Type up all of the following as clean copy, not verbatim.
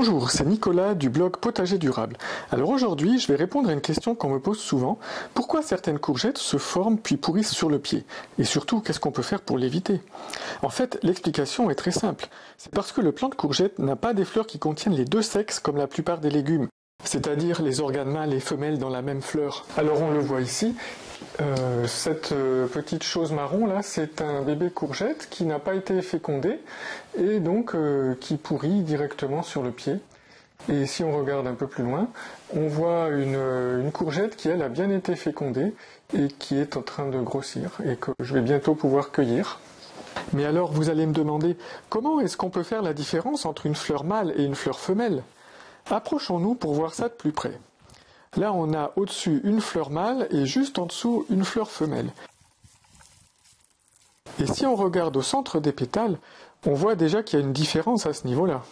Bonjour, c'est Nicolas du blog Potager Durable. Alors aujourd'hui, je vais répondre à une question qu'on me pose souvent. Pourquoi certaines courgettes se forment puis pourrissent sur le pied? Et surtout, qu'est-ce qu'on peut faire pour l'éviter? En fait, l'explication est très simple. C'est parce que le plant de courgette n'a pas des fleurs qui contiennent les deux sexes comme la plupart des légumes, c'est-à-dire les organes mâles et femelles dans la même fleur. Alors on le voit ici. Cette petite chose marron là, c'est un bébé courgette qui n'a pas été fécondé et donc qui pourrit directement sur le pied. Et si on regarde un peu plus loin, on voit une courgette qui elle a bien été fécondée et qui est en train de grossir et que je vais bientôt pouvoir cueillir. Mais alors vous allez me demander, comment est-ce qu'on peut faire la différence entre une fleur mâle et une fleur femelle? Approchons-nous pour voir ça de plus près. Là, on a au-dessus une fleur mâle et juste en dessous une fleur femelle. Et si on regarde au centre des pétales, on voit déjà qu'il y a une différence à ce niveau-là.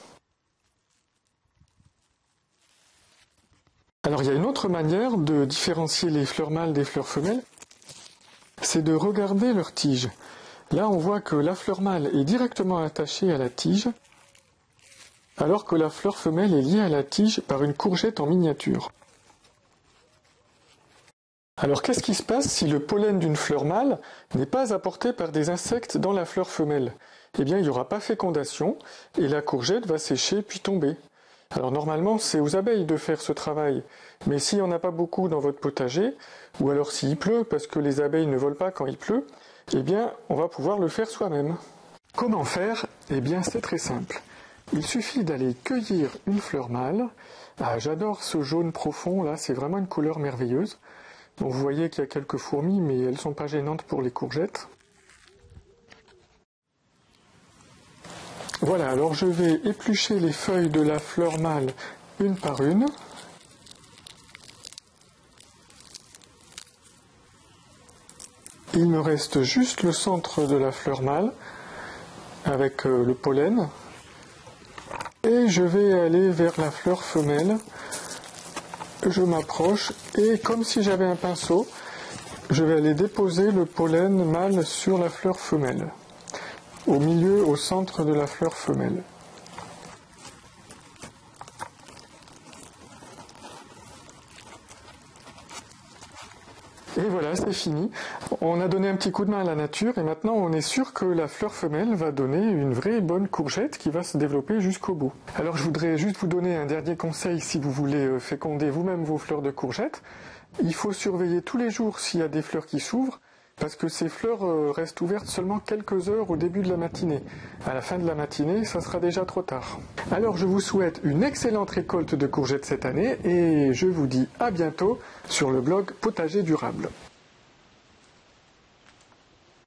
Alors il y a une autre manière de différencier les fleurs mâles des fleurs femelles, c'est de regarder leur tige. Là, on voit que la fleur mâle est directement attachée à la tige, alors que la fleur femelle est liée à la tige par une courgette en miniature. Alors qu'est-ce qui se passe si le pollen d'une fleur mâle n'est pas apporté par des insectes dans la fleur femelle? Eh bien il n'y aura pas fécondation et la courgette va sécher puis tomber. Alors normalement c'est aux abeilles de faire ce travail, mais s'il n'y en a pas beaucoup dans votre potager, ou alors s'il pleut parce que les abeilles ne volent pas quand il pleut, eh bien on va pouvoir le faire soi-même. Comment faire? Eh bien c'est très simple. Il suffit d'aller cueillir une fleur mâle. Ah, j'adore ce jaune profond là, c'est vraiment une couleur merveilleuse. Donc vous voyez qu'il y a quelques fourmis, mais elles ne sont pas gênantes pour les courgettes. Voilà, alors je vais éplucher les feuilles de la fleur mâle une par une. Il me reste juste le centre de la fleur mâle, avec le pollen. Et je vais aller vers la fleur femelle. Je m'approche et comme si j'avais un pinceau, je vais aller déposer le pollen mâle sur la fleur femelle, au milieu, au centre de la fleur femelle. Et voilà, c'est fini. On a donné un petit coup de main à la nature et maintenant on est sûr que la fleur femelle va donner une vraie bonne courgette qui va se développer jusqu'au bout. Alors je voudrais juste vous donner un dernier conseil si vous voulez féconder vous-même vos fleurs de courgettes. Il faut surveiller tous les jours s'il y a des fleurs qui s'ouvrent parce que ces fleurs restent ouvertes seulement quelques heures au début de la matinée. À la fin de la matinée, ça sera déjà trop tard. Alors je vous souhaite une excellente récolte de courgettes cette année et je vous dis à bientôt sur le blog Potager Durable.